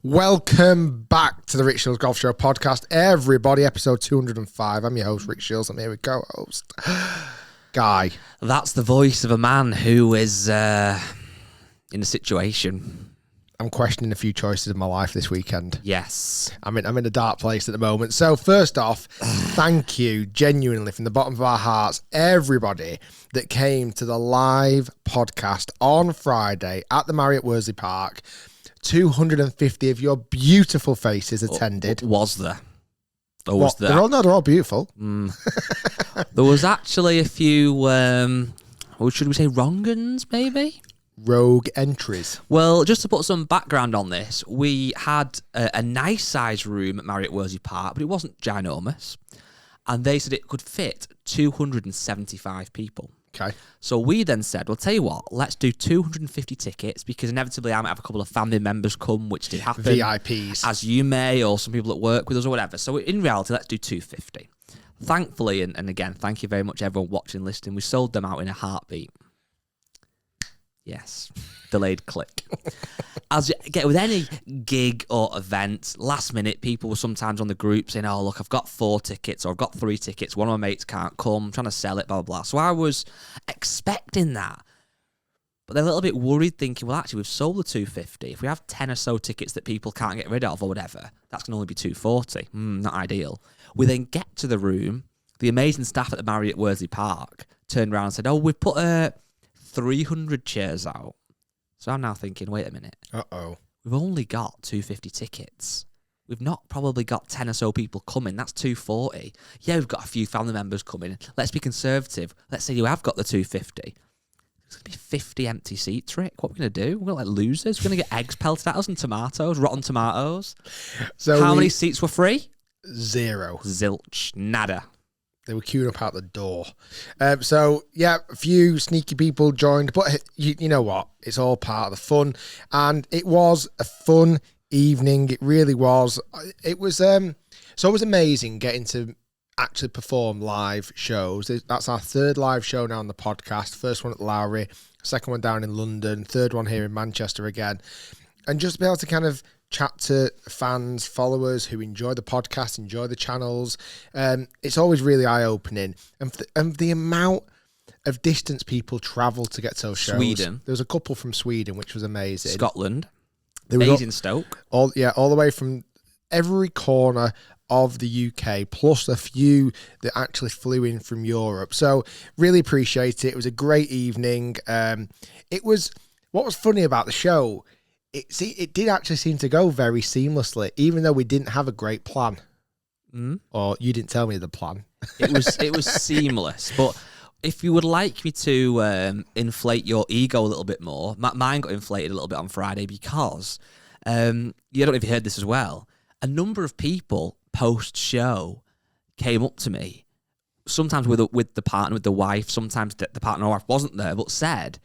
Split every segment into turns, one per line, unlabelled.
Welcome back to the Rick Shiels Golf Show podcast, everybody. Episode 205. I'm your host, Rick Shiels. I'm here with co-host Guy.
That's the voice of a man who is in a situation.
I'm questioning a few choices of my life this weekend.
Yes.
I'm in a dark place at the moment. So first off, thank you genuinely from the bottom of our hearts, everybody that came to the live podcast on Friday at the Marriott Worsley Park. 250 of your beautiful faces attended.
Was there? Was there?
They're all beautiful.
There was actually a few, what should we say, wrong-uns, maybe?
Rogue entries.
Well, just to put some background on this, we had a nice sized room at Marriott Worsley Park, but it wasn't ginormous. And they said it could fit 275 people.
Okay.
So we then said, well, tell you what, let's do 250 tickets because inevitably I might have a couple of family members come, which did happen.
VIPs.
As you may, or some people that work with us or whatever. So in reality, let's do 250. Thankfully, and again, thank you very much everyone watching and listening, we sold them out in a heartbeat. Yes. Delayed click. As you get with any gig or event, last minute, people were sometimes on the group saying, oh, look, I've got 4 tickets or I've got 3 tickets. One of my mates can't come. I'm trying to sell it, blah, blah, blah. So I was expecting that. But they're a little bit worried, thinking, well, actually, we've sold the 250. If we have 10 or so tickets that people can't get rid of or whatever, that's going to only be 240. Not ideal. We then get to the room. The amazing staff at the Marriott Worsley Park turned around and said, oh, we've put 300 chairs out. So I'm now thinking, wait a minute.
Uh-oh.
We've only got 250 tickets. We've not probably got 10 or so people coming. That's 240. Yeah, we've got a few family members coming. Let's be conservative. Let's say you have got the 250. It's going to be 50 empty seats, Rick. What are we going to do? We're going to like losers. We're going to get eggs pelted at us and tomatoes, rotten tomatoes. So how many seats were free?
0.
Zilch. Nada.
They were queuing up out the door. So, yeah, a few sneaky people joined. But you know what? It's all part of the fun. And it was a fun evening. It really was. It was it's always amazing getting to actually perform live shows. That's our 3rd live show now on the podcast. First one at Lowry, second one down in London, 3rd one here in Manchester again. And just be able to kind of chat to fans, followers who enjoy the podcast, enjoy the channels. It's always really eye-opening. And the amount of distance people travel to get to those shows.
Sweden.
There was a couple from Sweden, which was amazing.
Scotland. Basingstoke.
All the way from every corner of the UK, plus a few that actually flew in from Europe. So really appreciate it. It was a great evening. What was funny about the show, it did actually seem to go very seamlessly, even though we didn't have a great plan. Or you didn't tell me the plan.
It was seamless. But if you would like me to inflate your ego a little bit more, mine got inflated a little bit on Friday because, I don't know if you heard this as well, a number of people post-show came up to me, sometimes with the partner, with the wife, sometimes the partner or wife wasn't there, but said,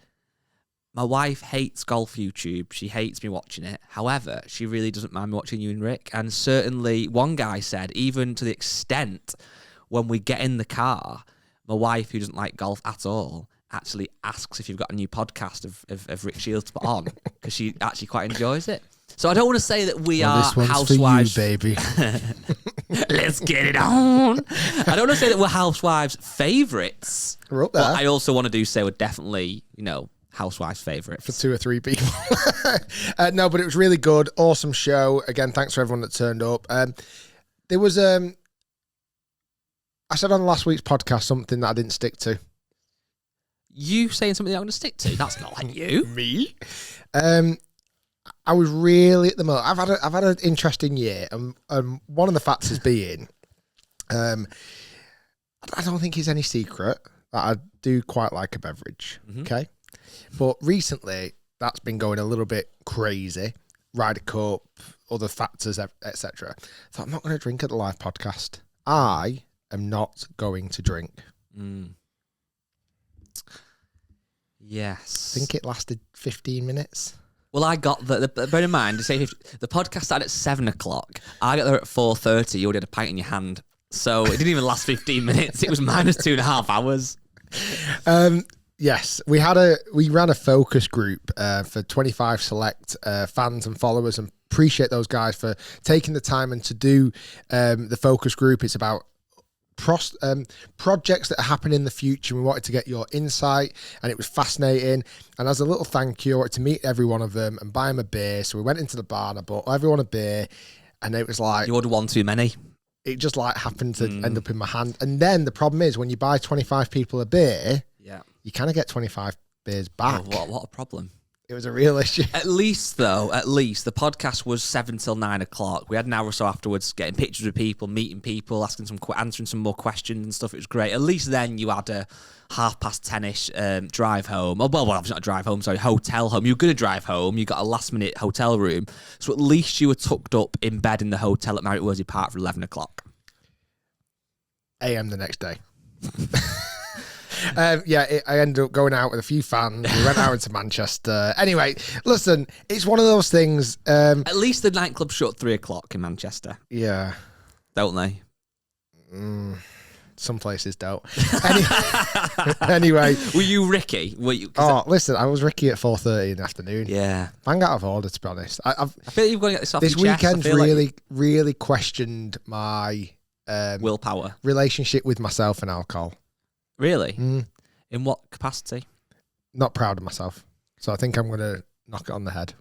my wife hates golf YouTube. She hates me watching it. However, she really doesn't mind me watching you and Rick. And certainly one guy said, even to the extent when we get in the car, my wife, who doesn't like golf at all, actually asks if you've got a new podcast of Rick Shiels to put on because she actually quite enjoys it. So I don't want to say that we are
this one's
housewives.
for you, baby.
Let's get it on. I don't want to say that we're housewives' favourites.
We're up there.
But I also want to say we're definitely, housewives' favourites.
For 2 or 3 people. No, but it was really good. Awesome show. Again, thanks for everyone that turned up. There was, I said on last week's podcast something that I didn't stick to.
You saying something that I'm going to stick to? That's not like you.
Me? I was really at the moment. I've had an interesting year, and one of the factors being, I don't think it's any secret that I do quite like a beverage. Okay, but recently that's been going a little bit crazy. Ryder Cup, other factors, etc. So I'm not going to drink at the live podcast. I am not going to drink.
Yes.
I think it lasted 15 minutes.
Well, I got bear in mind, the podcast started at 7 o'clock. I got there at 4:30. You already had a pint in your hand. So it didn't even last 15 minutes. It was minus 2.5 hours.
Yes, we ran a focus group for 25 select fans and followers and appreciate those guys for taking the time and to do the focus group. It's about projects that happen in the future. We wanted to get your insight, and it was fascinating. And as a little thank you, I wanted to meet every one of them and buy them a beer. So we went into the bar and I bought everyone a beer, and it was like,
you ordered one too many.
It just like happened to end up in my hand. And then the problem is when you buy 25 people a beer, you kind of get 25 beers back.
Oh, what a problem.
It was a real issue.
At least the podcast was 7 till 9 o'clock. We had an hour or so afterwards, getting pictures of people, meeting people, answering some more questions and stuff. It was great. At least then you had a 10:30ish drive home. Oh, well, obviously not a drive home, sorry, hotel home. You were going to drive home. You got a last minute hotel room. So at least you were tucked up in bed in the hotel at Marriott Worsley Park for 11 o'clock.
AM the next day. I ended up going out with a few fans. We went out into Manchester. Anyway, listen, it's one of those things.
At least the nightclub shut at 3 o'clock in Manchester.
Yeah.
Don't they?
Some places don't. Anyway.
Were you Ricky?
Listen, I was Ricky at 4:30 in the afternoon.
Yeah.
Bang out of order, to be honest. I
feel like you've got to get this off
this
your chest.
weekend really questioned my
willpower
relationship with myself and alcohol.
Really? In what capacity?
Not proud of myself. So I think I'm going to knock it on the head.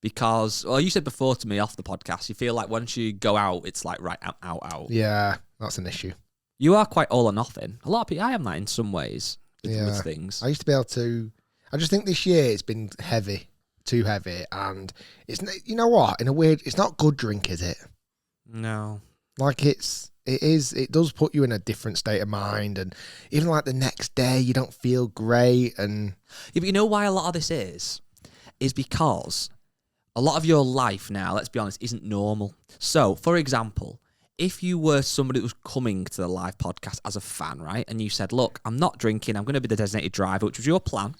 Because, well, you said before to me off the podcast, you feel like once you go out, it's like right out.
Yeah, that's an issue.
You are quite all or nothing. A lot of people, I am that in some ways with things.
I used to be able to, I just think this year it's been heavy, too heavy. And it's, you know what, in a weird, it's not good drink, is it?
No.
Like it does put you in a different state of mind, and even like the next day you don't feel great. And
yeah, but you know why a lot of this is because a lot of your life now, let's be honest, isn't normal. So, for example, if you were somebody that was coming to the live podcast as a fan, right, and you said, look, I'm not drinking, I'm going to be the designated driver, which was your plan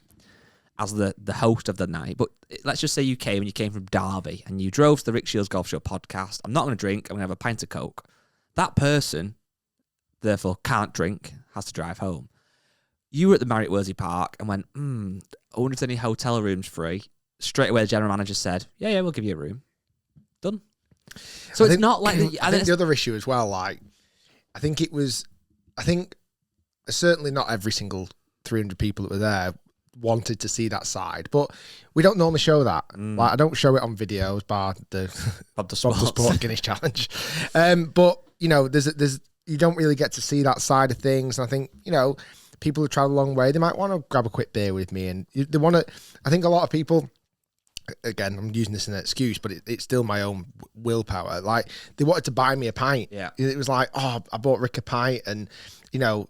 as the host of the night, but let's just say you came from Derby and you drove to the Rick Shiels Golf Show podcast. I'm not going to drink, I'm going to have a pint of Coke. That person, therefore, can't drink, has to drive home. You were at the Marriott Worsley Park and went, I wonder if there's any hotel rooms free. Straight away, the general manager said, yeah, we'll give you a room. Done. So it's not like...
I think the other issue as well, like, I think certainly not every single 300 people that were there wanted to see that side, but we don't normally show that. Like, I don't show it on videos, bar the
Bob the
Sport Guinness Challenge. But you know, there's you don't really get to see that side of things. And I think, you know, people who travel a long way, they might want to grab a quick beer with me, and they want to. I think a lot of people. Again, I'm using this as an excuse, but it's still my own willpower. Like, they wanted to buy me a pint.
Yeah,
it was like, I bought Rick a pint, and you know.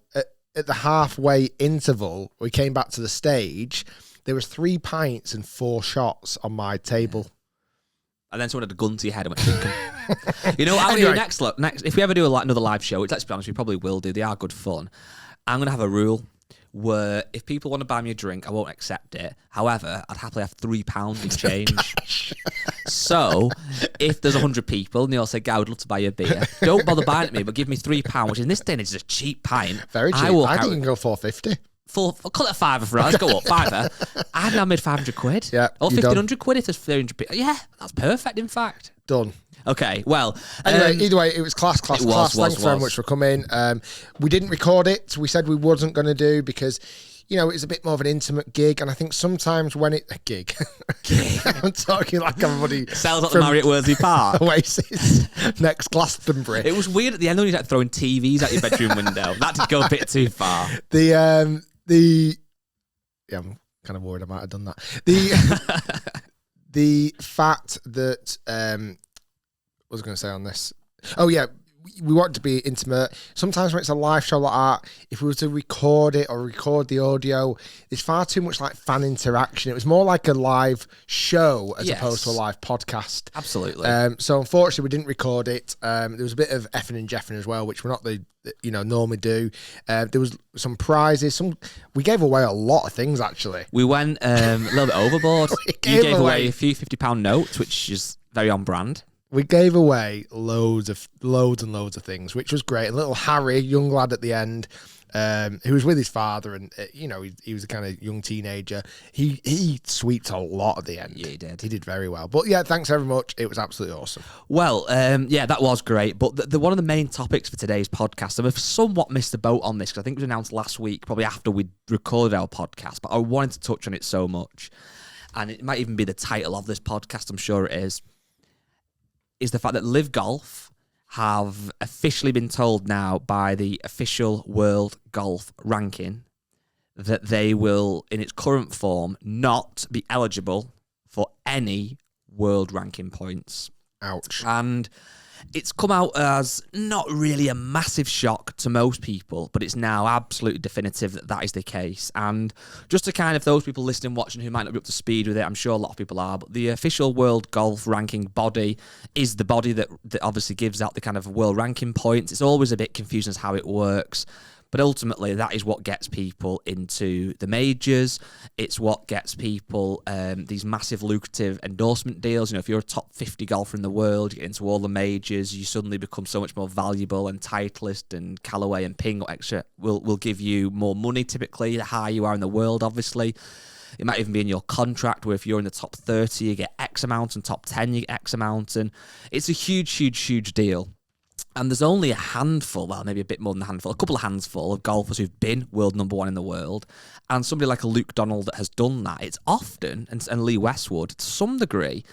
At the halfway interval, we came back to the stage. There was 3 pints and 4 shots on my table.
And then someone had a gun to your head and went, drink 'em. You know what I'm going to do next? Look, if we ever do another live show, which, let's be honest, we probably will do. They are good fun. I'm going to have a rule where if people want to buy me a drink, I won't accept it. However, I'd happily have £3 in change. So, if there's 100 people and they all say, "Guy, I would love to buy you a beer," don't bother buying it me, but give me £3, which in this day and age is a cheap pint.
Very cheap. I think you can go $4.50.
I'll call it a fiver for us. Let's go up, £5. I've now made £500.
Yeah,
or 1,500 quid if there's 300 people. Yeah, that's perfect. In fact,
done.
Okay, well...
Anyway, either way, it was class. Thanks very much for coming. We didn't record it. We said we wasn't going to do because, you know, it's a bit more of an intimate gig, and I think sometimes when it... A gig. I'm talking like everybody...
Sells at the Marriott Worsley Park.
Oasis. Next Glastonbury.
It was weird at the end when you started throwing TVs at your bedroom window. That did go a bit too far.
Yeah, I'm kind of worried I might have done that. The fact that... what was I going to say on this? Oh, yeah. We want it to be intimate. Sometimes when it's a live show like that, if we were to record it or record the audio, there's far too much like fan interaction. It was more like a live show as opposed to a live podcast.
Absolutely.
So unfortunately, we didn't record it. There was a bit of effing and jeffing as well, which we're not normally do. There was some prizes. We gave away a lot of things actually.
We went a little bit overboard. You gave away a few £50 notes, which is very on brand.
We gave away loads and loads of things, which was great. A little Harry, young lad at the end, who was with his father, and he was a kind of young teenager. He sweeped a lot at the end.
Yeah, he did.
He did very well. But yeah, thanks very much. It was absolutely awesome.
Well, yeah, that was great. But one of the main topics for today's podcast, and we've somewhat missed the boat on this because I think it was announced last week, probably after we recorded our podcast. But I wanted to touch on it so much, and it might even be the title of this podcast. I'm sure it is the fact that LIV Golf have officially been told now by the official World Golf Ranking that they will, in its current form, not be eligible for any world ranking points.
Ouch.
And it's come out as not really a massive shock to most people, but it's now absolutely definitive that that is the case. And just to kind of those people listening, watching who might not be up to speed with it, I'm sure a lot of people are, but the official World Golf Ranking body is the body that obviously gives out the kind of world ranking points. It's always a bit confusing as how it works. But ultimately, that is what gets people into the majors. It's what gets people these massive lucrative endorsement deals. If you're a top 50 golfer in the world, you get into all the majors, you suddenly become so much more valuable, and Titleist and Callaway and Ping extra will give you more money typically, the higher you are in the world, obviously. It might even be in your contract where if you're in the top 30, you get X amount, and top 10, you get X amount. And it's a huge, huge, huge deal. And there's only a handful, well, maybe a bit more than a handful, a couple of handful of golfers who've been world number one in the world. And somebody like a Luke Donald that has done that, it's often, and Lee Westwood, to some degree,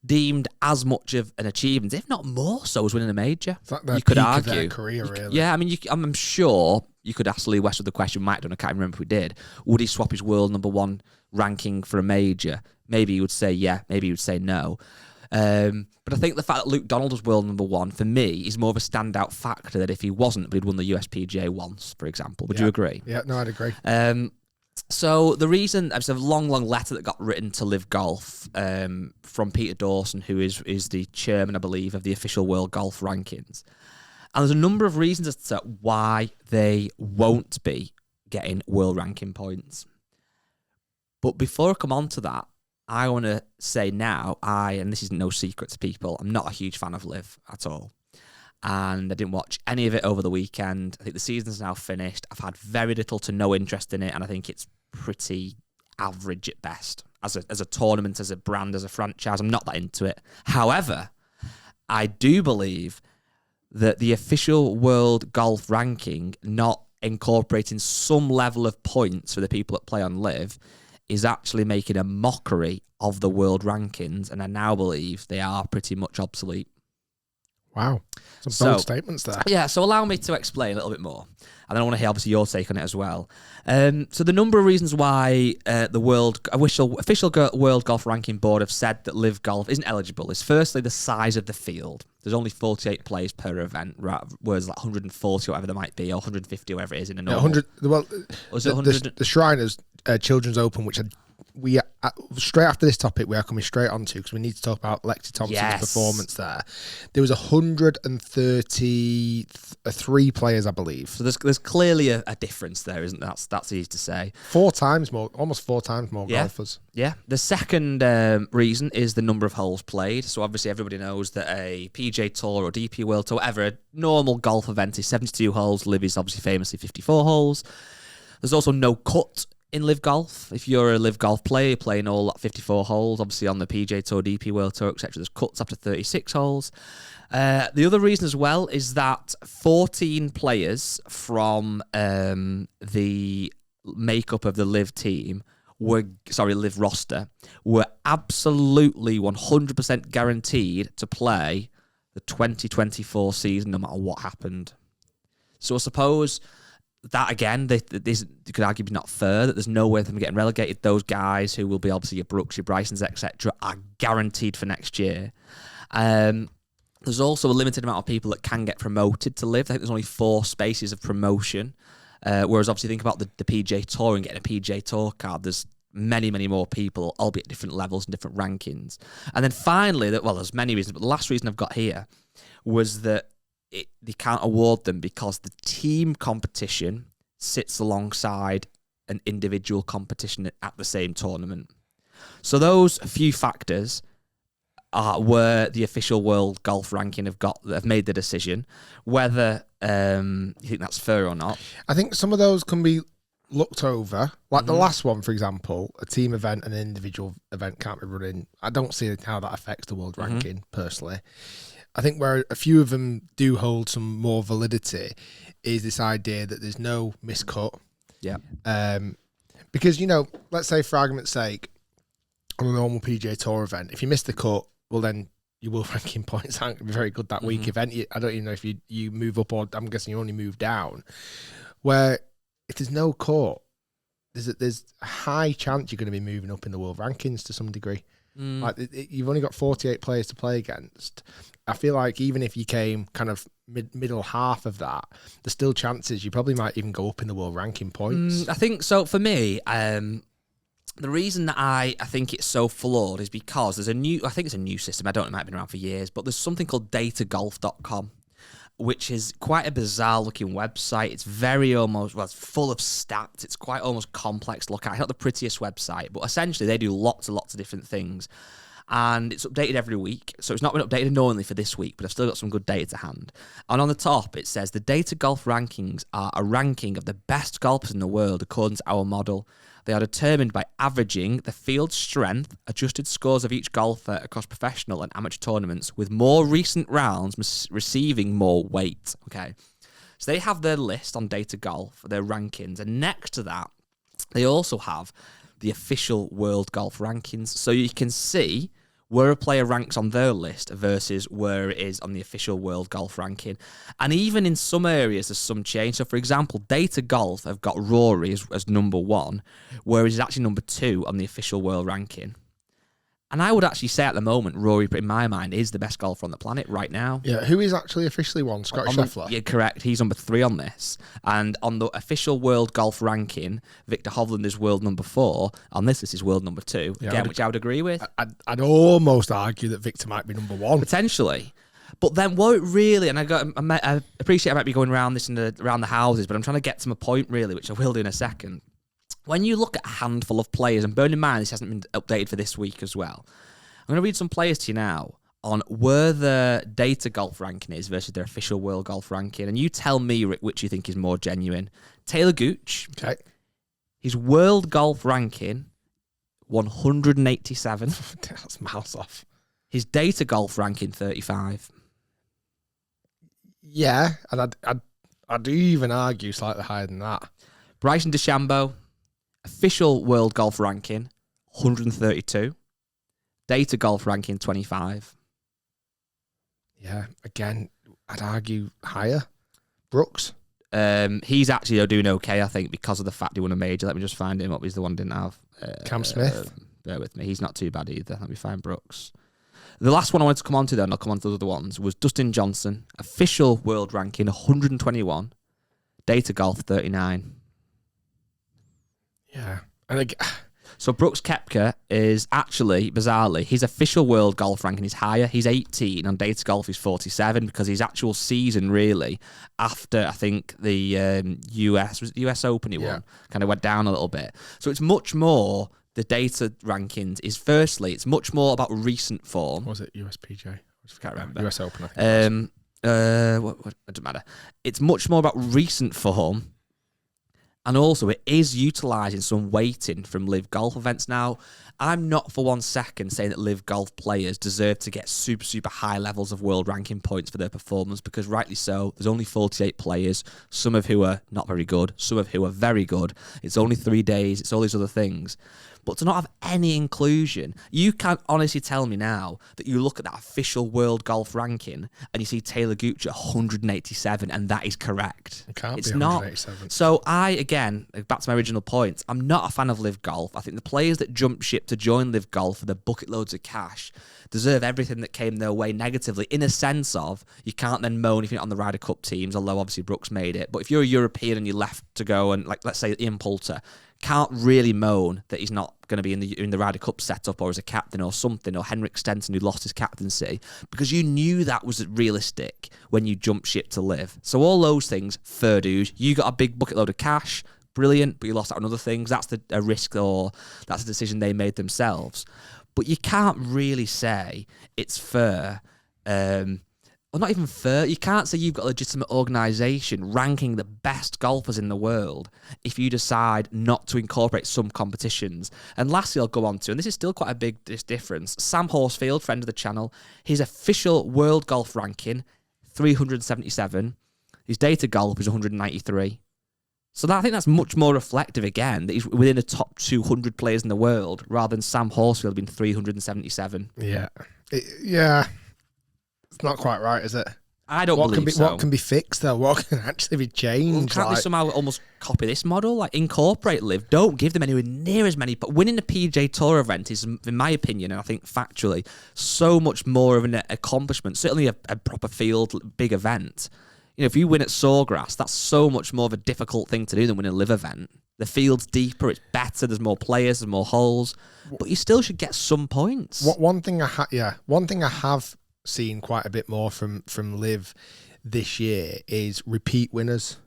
deemed as much of an achievement, if not more so, as winning a major.
It's like
you could
peak
argue.
of their career, really.
Yeah, I mean, I'm sure you could ask Lee Westwood the question, we might have done, I can't remember if we did. Would he swap his world number one ranking for a major? Maybe he would say yeah, maybe he would say no. But I think the fact that Luke Donald was world number one, for me, is more of a standout factor that if he wasn't, but he'd won the USPGA once, for example. Would you agree?
Yeah, no, I'd agree.
So the reason, there's a long, long letter that got written to LIV Golf from Peter Dawson, who is the chairman, I believe, of the official World Golf Rankings. And there's a number of reasons as to why they won't be getting world ranking points. But before I come on to that, I want to say now, and this is no secret to people, I'm not a huge fan of LIV at all. And I didn't watch any of it over the weekend. I think the season's now finished. I've had very little to no interest in it, and I think it's pretty average at best. As a tournament, as a brand, as a franchise, I'm not that into it. However, I do believe that the official World Golf Ranking not incorporating some level of points for the people that play on LIV is actually making a mockery of the world rankings, and I now believe they are pretty much obsolete.
Wow. Some bold statements there.
Yeah, so allow me to explain a little bit more. And I want to hear, obviously, your take on it as well. So the number of reasons why the official World Golf Ranking Board have said that LIV Golf isn't eligible is firstly the size of the field. There's only 48 players per event, whereas like 140 or whatever there might be, or 150 or whatever it is in a normal.
100. Well,
was it 100?
The Shriners Children's Open, which we straight after this topic we are coming straight on to, because we need to talk about Lexi Thompson's performance there. There was 133 players, I believe.
So there's clearly a difference there, isn't there? That's easy to say.
Almost four times more golfers.
Yeah. The second reason is the number of holes played. So obviously everybody knows that a PGA Tour or DP World Tour, whatever, a normal golf event is 72 holes. LIV is obviously famously 54 holes. There's also no cut in LIV Golf. If you're a LIV Golf player, you're playing all 54 holes. Obviously on the PGA Tour, DP World Tour, etc., there's cuts after 36 holes. The other reason as well is that 14 players from the makeup of the LIV team LIV roster were absolutely 100% guaranteed to play the 2024 season no matter what happened. So I suppose that, again, you could argue is not fair, that there's no way of them getting relegated. Those guys who will be obviously your Brooks, your Brysons, etc., are guaranteed for next year. There's also a limited amount of people that can get promoted to LIV. I think there's only 4 spaces of promotion. Whereas obviously think about the PGA Tour and getting a PGA Tour card. There's many, many more people, albeit different levels and different rankings. And then finally, there's many reasons, but the last reason I've got here was that they can't award them because the team competition sits alongside an individual competition at the same tournament. So those few factors where the official world golf ranking have made the decision. Whether you think that's fair or not.
I think some of those can be looked over. Like the last one, for example, a team event and an individual event can't be running. I don't see how that affects the world ranking, personally. I think where a few of them do hold some more validity is this idea that there's no miscut.
Yeah.
Because, let's say for argument's sake, on a normal PGA Tour event, if you miss the cut, well then your world ranking points aren't going to be very good that week event. I don't even know if you move up, or I'm guessing you only move down. Where if there's no cut, there's a high chance you're going to be moving up in the world rankings to some degree. Like you've only got 48 players to play against. I feel like even if you came kind of middle half of that, there's still chances you probably might even go up in the world ranking points.
I think so. For me, the reason that I think it's so flawed is because there's I think it's a new system. I don't know, it might have been around for years, but there's something called datagolf.com, which is quite a bizarre looking website. It's it's full of stats. It's quite almost complex to look at. It's not the prettiest website, but essentially they do lots and lots of different things. And it's updated every week. So it's not been updated annoyingly for this week, but I've still got some good data to hand. And on the top, it says the Data Golf rankings are a ranking of the best golfers in the world according to our model. They are determined by averaging the field strength, adjusted scores of each golfer across professional and amateur tournaments, with more recent rounds receiving more weight. Okay, so they have their list on Data Golf, their rankings, and next to that, they also have the official world golf rankings. So you can see where a player ranks on their list versus where it is on the official world golf ranking. And even in some areas, there's some change. So, for example, Data Golf have got Rory as number 1, whereas he's actually number 2 on the official world ranking. And I would actually say at the moment, Rory, in my mind, is the best golfer on the planet right now.
Yeah, who is actually officially one? Scott Scheffler?
Yeah, correct. He's number 3 on this. And on the official world golf ranking, Victor Hovland is world number 4. On this is world number 2, again, which I would agree with.
I'd almost argue that Victor might be number 1.
Potentially. But then what it really, and I appreciate I might be going around this around the houses, but I'm trying to get to my point really, which I will do in a second. When you look at a handful of players, and bear in mind this hasn't been updated for this week as well, I'm going to read some players to you now on where the Data Golf ranking is versus their official world golf ranking, and you tell me, Rick, which you think is more genuine. Taylor Gooch,
okay,
his world golf ranking, 187.
That's miles off.
His Data Golf ranking, 35.
Yeah, and I'd even argue slightly higher than that.
Bryson DeChambeau, official world golf ranking, 132. Data Golf ranking, 25.
Yeah, again, I'd argue higher. Brooks?
He's actually doing okay, I think, because of the fact he won a major. Let me just find him up. He's the one who didn't have.
Cam Smith?
Bear with me. He's not too bad either. Let me find Brooks. The last one I wanted to come on to, then I'll come on to the other ones, was Dustin Johnson, official world ranking, 121. Data Golf, 39.
Yeah. And
so Brooks Koepka is actually, bizarrely, his official world golf ranking is higher. He's 18, and Data Golf is 47, because his actual season, really, after, I think, the US Open he won, kind of went down a little bit. So it's much more, the data rankings is, firstly, it's much more about recent form.
Was it USPJ?
I can't remember.
US Open, I think.
It doesn't matter. It's much more about recent form. And also, it is utilising some weighting from LIV Golf events. Now, I'm not for 1 second saying that LIV Golf players deserve to get super, super high levels of world ranking points for their performance, because rightly so, there's only 48 players, some of who are not very good, some of who are very good. It's only 3 days, it's all these other things. But to not have any inclusion, you can't honestly tell me now that you look at that official world golf ranking and you see Taylor Gooch at 187 and that is correct.
It can't
it's
be
187. Not. So again, back to my original point, I'm not a fan of LIV Golf. I think the players that jump ship to join LIV Golf for the bucket loads of cash deserve everything that came their way negatively, in a sense of, you can't then moan if you're not on the Ryder Cup teams, although obviously Brooks made it. But if you're a European and you left to go and, like, let's say Ian Poulter, can't really moan that he's not going to be in the Ryder Cup setup or as a captain or something, or Henrik Stenson who lost his captaincy, because you knew that was realistic when you jumped ship to LIV. So all those things, fair dues. You got a big bucket load of cash, brilliant, but you lost out on other things. That's a risk, or that's a decision they made themselves. But you can't really say it's fair. Well, not even fair. You can't say you've got a legitimate organisation ranking the best golfers in the world if you decide not to incorporate some competitions. And lastly, I'll go on to, and this is still quite a big difference, Sam Horsfield, friend of the channel, his official world golf ranking, 377. His data golf is 193. So I think that's much more reflective, again, that he's within the top 200 players in the world rather than Sam Horsfield being 377.
Yeah. Yeah. It's not quite right, is it?
I don't believe so.
What can be fixed, though? What can actually be changed?
Well, can't they somehow almost copy this model? Like, incorporate LIV. Don't give them anywhere near as many. But winning the PGA Tour event is, in my opinion, and I think factually, so much more of an accomplishment. Certainly a proper field, big event. You know, if you win at Sawgrass, that's so much more of a difficult thing to do than winning a LIV event. The field's deeper, it's better, there's more players, there's more holes. But you still should get some points.
One thing I have seen quite a bit more from LIV this year is repeat winners.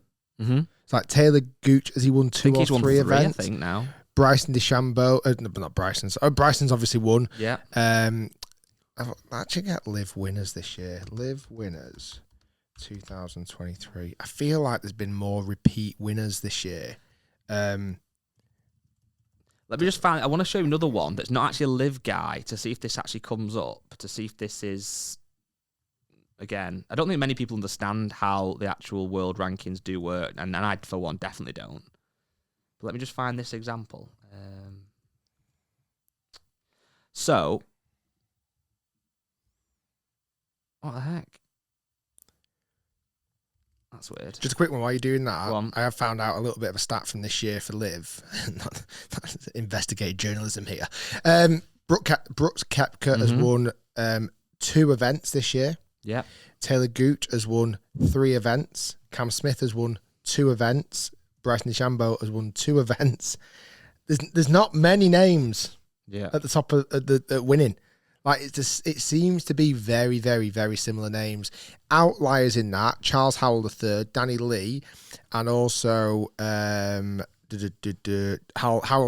Mm-hmm.
It's like Taylor Gooch, has he won two or three events?
I think now.
Bryson DeChambeau, not Bryson's. Oh, Bryson's obviously won.
Yeah.
I'll actually get LIV winners this year. LIV winners 2023. I feel like there's been more repeat winners this year.
Let me just find. I want to show you another one that's not actually a LIV guy to see if this actually comes up. To see if this is, again, I don't think many people understand how the actual world rankings do work, and I, for one, definitely don't. But let me just find this example. So, what the heck? That's weird.
Just a quick one while you're doing that.
Go on.
I have found out a little bit of a stat from this year for LIV. not investigative journalism here. Brooks Koepka has won 2 events this year.
Yeah.
Taylor Gooch has won 3 events. Cam Smith has won 2 events. Bryson DeChambeau has won 2 events. There's not many names at the top of the winning. Like, it seems to be very, very, very similar names. Outliers in that: Charles Howell III, Danny Lee, and also Howell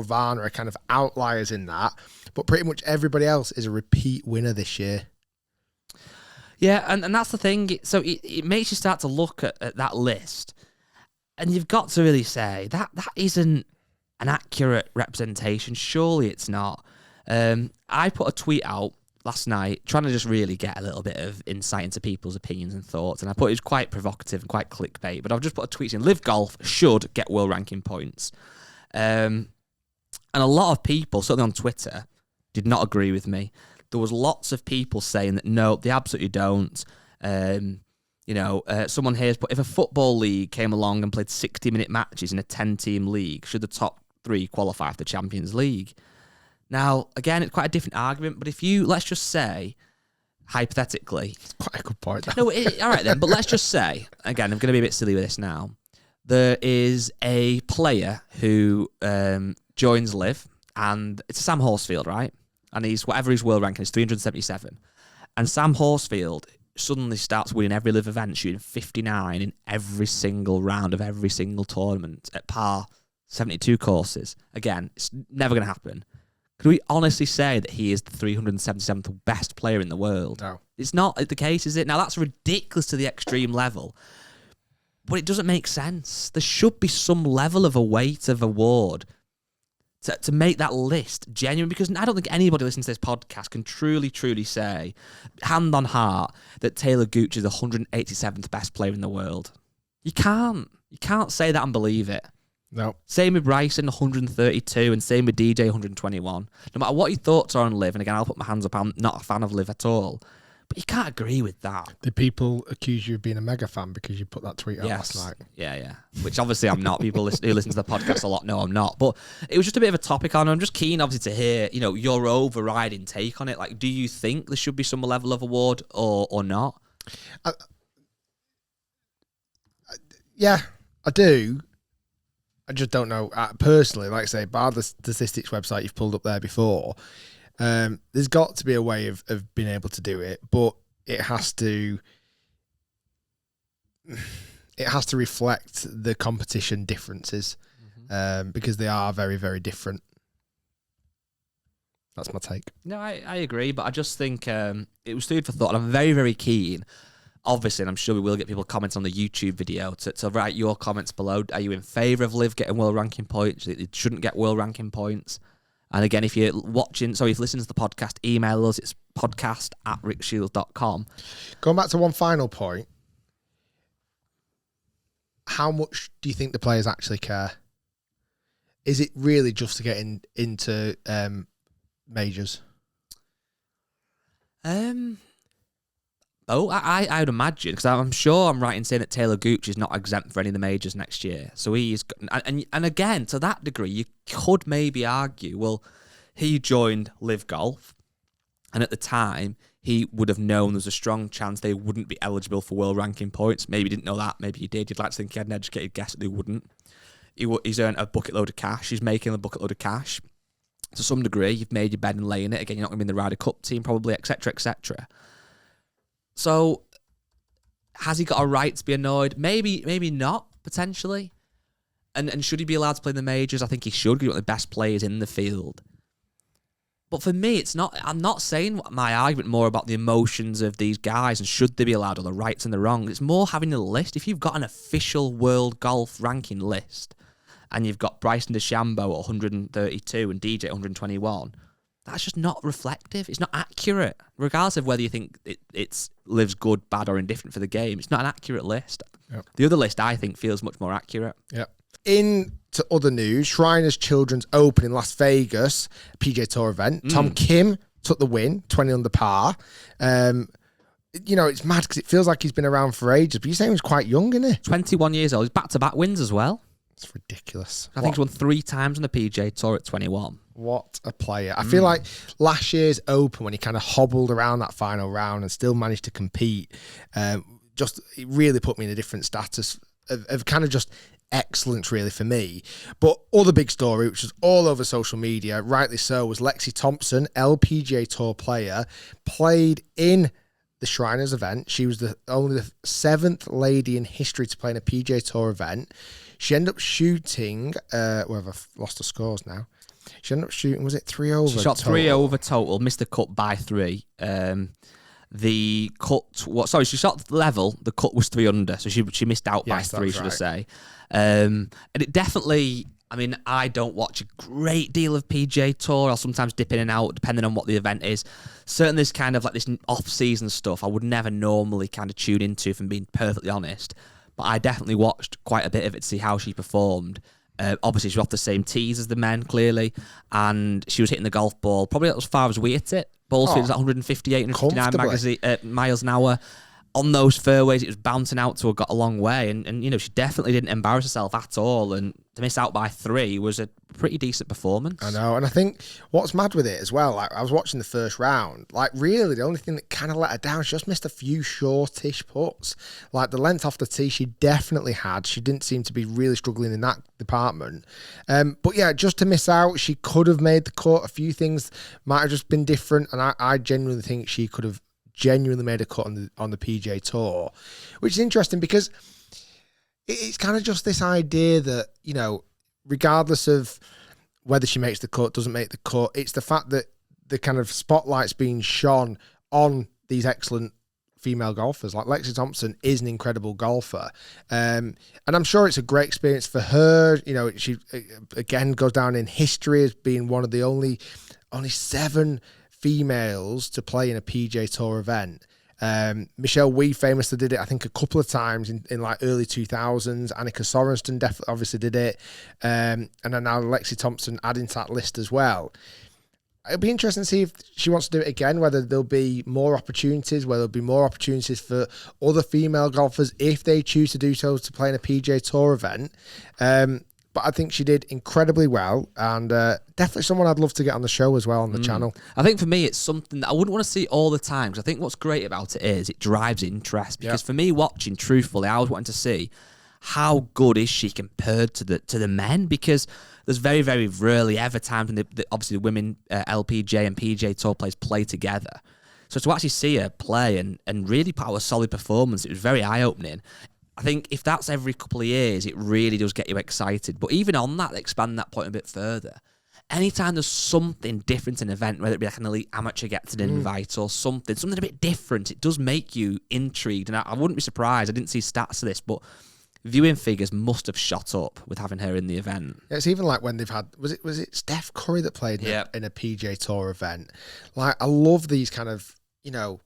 Varner are kind of outliers in that. But pretty much everybody else is a repeat winner this year.
Yeah, and that's the thing. So it makes you start to look at that list, and you've got to really say that isn't an accurate representation. Surely it's not. I put a tweet out last night trying to just really get a little bit of insight into people's opinions and thoughts, and I put it was quite provocative and quite clickbait, but I've just put a tweet in: LIV Golf should get world ranking points. And a lot of people, certainly on Twitter, did not agree with me. There was lots of people saying that no, they absolutely don't. Someone here has put, if a football league came along and played 60-minute matches in a 10-team league, should the top 3 qualify for the Champions League? Now, again, it's quite a different argument, but if you, let's just say, hypothetically...
It's quite a good point.
No, all right then, but let's just say, again, I'm going to be a bit silly with this now, there is a player who joins LIV, and it's Sam Horsfield, right? And whatever his world ranking is, 377. And Sam Horsfield suddenly starts winning every LIV event, shooting 59 in every single round of every single tournament at par, 72 courses. Again, it's never going to happen. Could we honestly say that he is the 377th best player in the world?
No.
It's not the case, is it? Now, that's ridiculous to the extreme level, but it doesn't make sense. There should be some level of a weight of award to make that list genuine, because I don't think anybody listening to this podcast can truly, truly say, hand on heart, that Taylor Gooch is the 187th best player in the world. You can't. You can't say that and believe it.
No.
Same with Bryson, 132, and same with DJ, 121. No matter what your thoughts are on LIV, and again, I'll put my hands up, I'm not a fan of LIV at all, but you can't agree with that.
Did people accuse you of being a mega fan because you put that tweet out last night?
Yeah. Which obviously I'm not. People who listen to the podcast a lot know I'm not. But it was just a bit of a topic on. I'm just keen, obviously, to hear your overriding take on it. Like, do you think there should be some level of award or not?
Yeah, I do. I just don't know. Personally, like I say, bar the statistics website you've pulled up there before, there's got to be a way of being able to do it, but it has to reflect the competition differences, because they are very, very different. That's my take.
No, I agree, but I just think it was food for thought, and I'm very, very keen. Obviously, and I'm sure we will get people comments on the YouTube video to write your comments below. Are you in favour of LIV getting world ranking points? It shouldn't get world ranking points. And again, if you're watching, if you listen to the podcast, email us. It's podcast@rickshiels.com.
Going back to one final point, how much do you think the players actually care? Is it really just to get into majors?
I would imagine, because I'm sure I'm right in saying that Taylor Gooch is not exempt for any of the majors next year. So he's, and again, to that degree, you could maybe argue, well, he joined LIV Golf, and at the time, he would have known there's a strong chance they wouldn't be eligible for world ranking points. Maybe he didn't know that, maybe he did. You'd like to think he had an educated guess that they wouldn't. He's earned a bucket load of cash. He's making a bucket load of cash. To some degree, you've made your bed and laying it. Again, you're not going to be in the Ryder Cup team, probably, etc., etc. So, has he got a right to be annoyed? Maybe not, potentially. And should he be allowed to play in the majors? I think he should, because he's one of the best players in the field. But for me, it's not. I'm not saying my argument more about the emotions of these guys and should they be allowed, or the rights and the wrongs. It's more having a list. If you've got an official world golf ranking list, and you've got Bryson DeChambeau at 132 and DJ at 121, that's just not reflective. It's not accurate. Regardless of whether you think it's LIV's good, bad, or indifferent for the game, it's not an accurate list.
Yep.
The other list, I think, feels much more accurate.
Yep. Into other news, Shriners Children's Open in Las Vegas, PGA Tour event. Tom Kim took the win, 20 under par. It's mad because it feels like he's been around for ages, but you're saying he was quite young, isn't he?
21 years old. He's back-to-back wins as well.
It's ridiculous.
I think he's won 3 times on the PGA Tour at 21.
What a player. I feel like last year's Open, when he kind of hobbled around that final round and still managed to compete, it really put me in a different status of kind of just excellence, really, for me. But other big story, which was all over social media, rightly so, was Lexi Thompson, LPGA Tour player, played in the Shriners event. She was only the 7th lady in history to play in a PGA Tour event. She ended up shooting, I've lost the scores now. She ended up shooting, was it 3 over?
She shot 3 over total, missed the cut by 3. The cut, she shot level, the cut was 3 under, so she missed out by 3, should I say. And it definitely, I don't watch a great deal of PGA Tour. I'll sometimes dip in and out, depending on what the event is. Certainly this kind of like this off-season stuff, I would never normally kind of tune into, if I'm being perfectly honest. But I definitely watched quite a bit of it to see how she performed. Obviously, she was off the same tees as the men, clearly, and she was hitting the golf ball probably as far as we hit it. Ball speed was at 158, 159 miles an hour. On those fairways, it was bouncing out to her, got a long way, and she definitely didn't embarrass herself at all, and to miss out by 3 was a pretty decent performance.
I know, and I think what's mad with it as well, like I was watching the first round, like really the only thing that kind of let her down, she just missed a few shortish putts. Like the length off the tee, she definitely had. She didn't seem to be really struggling in that department. But yeah, just to miss out, she could have made the cut. A few things might have just been different, and I genuinely think she could have genuinely made a cut on the PGA Tour, which is interesting because it's kind of just this idea that, regardless of whether she makes the cut, doesn't make the cut, it's the fact that the kind of spotlight's being shone on these excellent female golfers. Like Lexi Thompson is an incredible golfer. And I'm sure it's a great experience for her. She, again, goes down in history as being one of the only 7 females to play in a PGA Tour event. Michelle Wee famously did it, I think, a couple of times in like early 2000s. Annika Sorenston obviously did it. And then now Lexi Thompson adding to that list as well. It'll be interesting to see if she wants to do it again, whether there'll be more opportunities, whether there'll be more opportunities for other female golfers if they choose to do so to play in a PGA Tour event. But I think she did incredibly well, and definitely someone I'd love to get on the show as well on the channel.
I think for me, it's something that I wouldn't want to see all the time, because I think what's great about it is it drives interest. Because for me, watching, truthfully, I was wanting to see how good is she compared to the men, because there's very, very rarely ever times when obviously the women LPGA and PGA Tour players play together. So to actually see her play and really put out a solid performance, it was very eye-opening. I think if that's every couple of years, it really does get you excited. But even on that, expand that point a bit further. anytime there's something different in an event, whether it be like an elite amateur gets an invite or something a bit different, it does make you intrigued. And I wouldn't be surprised, I didn't see stats of this, but viewing figures must have shot up with having her in the event.
Yeah, it's even like when they've had, was it Steph Curry that played in a PGA Tour event? Like, I love these kind of, you know,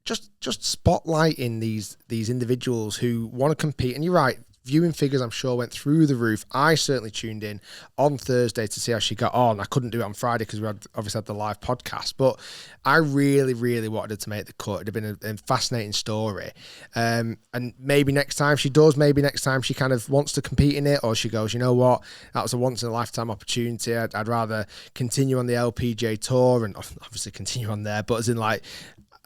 just spotlighting these individuals who want to compete. And you're right, viewing figures, I'm sure, went through the roof. I certainly tuned in on Thursday to see how she got on. I couldn't do it on Friday because we obviously had the live podcast, but I really, really wanted her to make the cut. It'd have been a fascinating story. And maybe next time she does, maybe next time she kind of wants to compete in it, or she goes, you know what, that was a once-in-a-lifetime opportunity. I'd rather continue on the LPGA Tour and obviously continue on there, but as in like,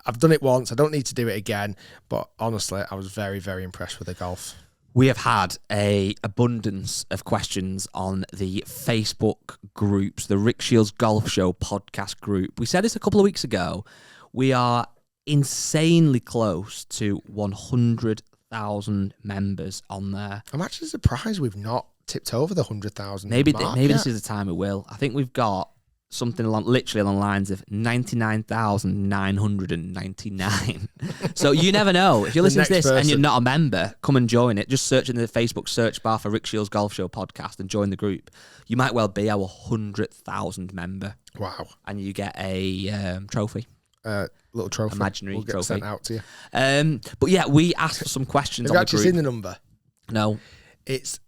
I've done it once, I don't need to do it again. But honestly, I was very, very impressed with the golf.
We have had an abundance of questions on the Facebook groups, the Rick Shiels Golf Show podcast group. We said this a couple of weeks ago. We are insanely close to 100,000 members on there.
I'm actually surprised we've not tipped over the 100,000
Maybe
mark
this is the time it will. I think we've got something literally along the lines of 99,999. So you never know. If you're listening to this and you're not a member, come and join it. Just search in the Facebook search bar for Rick Shiels Golf Show podcast and join the group. You might well be our 100,000 member.
Wow.
And you get a trophy.
Little trophy.
Imaginary
we'll get
trophy.
Sent out to you.
But yeah, we asked for some questions on the group.
Have you actually seen the number?
No.
It's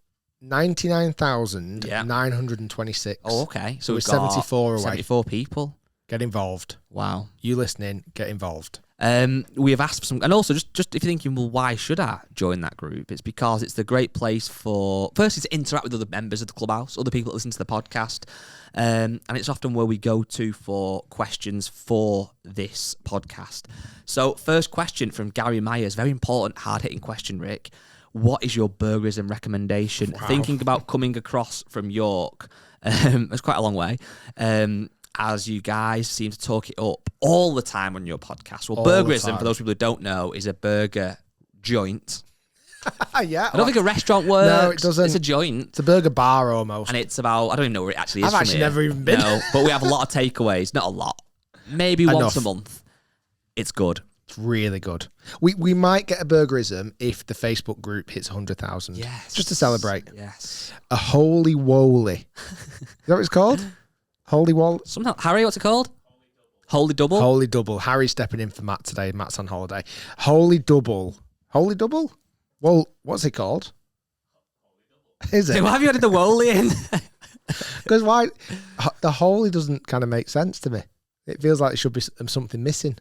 99,926.
Oh, okay. So
we're
we've got
74 away.
74 people.
Get involved.
Wow.
You listening, get involved.
We have asked for some, and also just if you're thinking, well, why should I join that group? It's because it's the great place for, firstly, to interact with other members of the clubhouse, other people that listen to the podcast, and it's often where we go to for questions for this podcast. So, first question from Gary Myers, very important, hard-hitting question, Rick. What is your burgerism recommendation?
Wow.
Thinking about coming across from York, it's quite a long way, as you guys seem to talk it up all the time on your podcast. Well, burgerism, for those people who don't know, is a burger joint.
Yeah.
I don't think a restaurant works.
No, it doesn't.
It's a joint.
It's a burger bar almost.
And it's about, I don't even know where it actually is.
I've actually never even been.
No, but we have a lot of takeaways. Not a lot. Maybe once a month. It's good.
It's really good. We might get a burgerism if the Facebook group hits 100,000.
Yes.
Just to celebrate.
Yes.
A holy woly. Is that what it's called? Holy wall.
Somehow, Harry, what's it called? Holy double.
Holy double. Harry's stepping in for Matt today. Matt's on holiday. Holy double. Holy double? Well, what's it called? Is it?
Why have you added the Woli in?
Because why? The holy doesn't kind of make sense to me. It feels like there should be something missing.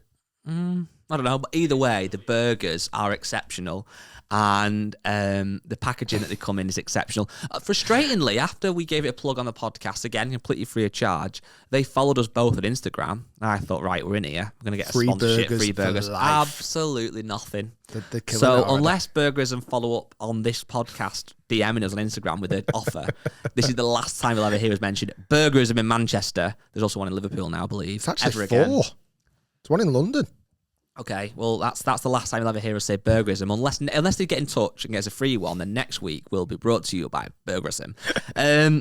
I don't know, but either way, the burgers are exceptional, and the packaging that they come in is exceptional. Frustratingly, after we gave it a plug on the podcast, again, completely free of charge, they followed us both on Instagram. I thought, right, we're in here. We're going to get a sponsorship, free burgers. Absolutely nothing. So unless Burgerism follow up on this podcast, DMing us on Instagram with an offer, this is the last time you'll ever hear us mention Burgerism in Manchester. There's also one in Liverpool now, I believe.
It's actually four. There's one in London.
Okay, well, that's the last time you'll ever hear us say Burgerism, unless they get in touch and get us a free one. Then next week will be brought to you by Burgerism.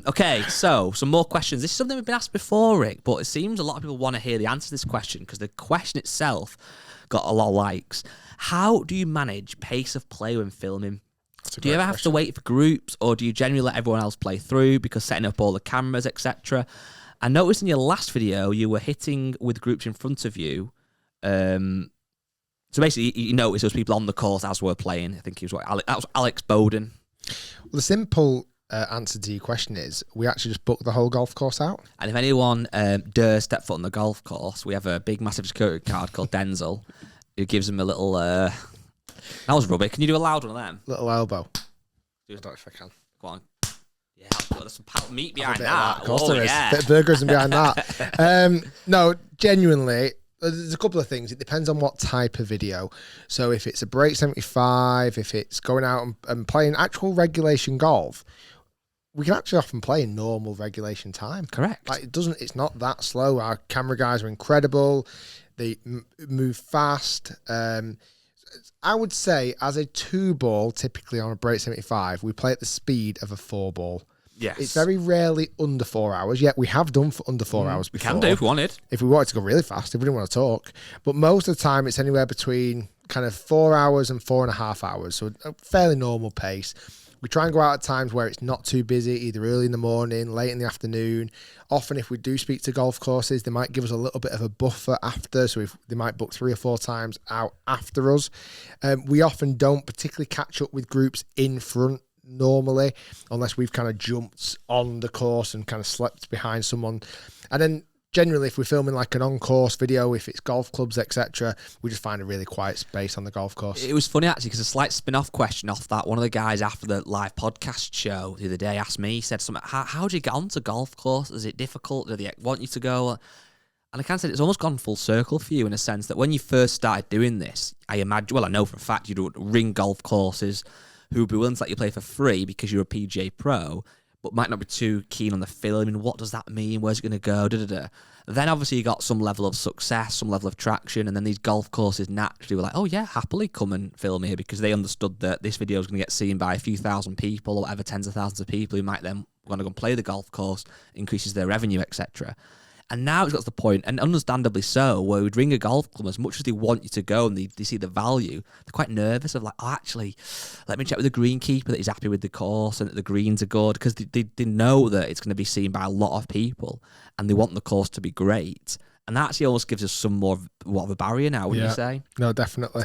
Okay, so some more questions. This is something we've been asked before, Rick, but it seems a lot of people want to hear the answer to this question because the question itself got a lot of likes. How do you manage pace of play when filming? Do you ever have to wait for groups, or do you generally let everyone else play through because setting up all the cameras, etc.? I noticed in your last video you were hitting with groups in front of you. So basically, you noticed there was people on the course as we're playing. I think that was Alex Bowden.
Well, the simple answer to your question is we actually just booked the whole golf course out.
And if anyone dares step foot on the golf course, we have a big, massive security guard called Denzel who gives them a little... that was rubbish. Can you do a loud one of them?
Little elbow.
Do it if I can. Go on. Yeah, there's some meat behind
that.
Of course there is.
Bit of burgers and behind that. No, genuinely... There's a couple of things. It depends on what type of video. So if it's a break 75, if it's going out and playing actual regulation golf, we can actually often play in normal regulation time.
Correct.
Like it's not that slow. Our camera guys are incredible. They move fast. I would say as a 2 ball, typically on a break 75, we play at the speed of a 4 ball.
Yes.
It's very rarely under 4 hours. Yet we have done for under 4 hours
We
before.
can do if we wanted.
If we wanted to go really fast, if we didn't want to talk. But most of the time, it's anywhere between kind of 4 hours and 4.5 hours. So a fairly normal pace. We try and go out at times where it's not too busy, either early in the morning, late in the afternoon. Often, if we do speak to golf courses, they might give us a little bit of a buffer after. So they might book 3 or 4 times out after us. We often don't particularly catch up with groups in front normally, unless we've kind of jumped on the course and kind of slept behind someone. And then generally, if we're filming like an on-course video, if it's golf clubs, etc., we just find a really quiet space on the golf course.
It was funny, actually, because a slight spin-off question off that. One of the guys after the live podcast show the other day asked me, he said something, how do you get onto golf course? Is it difficult? Do they want you to go? And I kind of said it's almost gone full circle for you in a sense that when you first started doing this, I know for a fact you'd ring golf courses who would be willing to let you play for free because you're a PGA pro, but might not be too keen on the filming. What does that mean? Where's it going to go? Then obviously you got some level of success, some level of traction, and then these golf courses naturally were like, oh yeah, happily come and film here, because they understood that this video is going to get seen by a few thousand people or whatever, tens of thousands of people who might then want to go and play the golf course, increases their revenue, etc. And now it's got to the point, and understandably so, where we'd ring a golf club, as much as they want you to go and they see the value, they're quite nervous of like, oh, actually, let me check with the greenkeeper that he's happy with the course and that the greens are good, because they know that it's going to be seen by a lot of people and they want the course to be great. And that actually almost gives us some more of a barrier now, wouldn't you say?
No, definitely.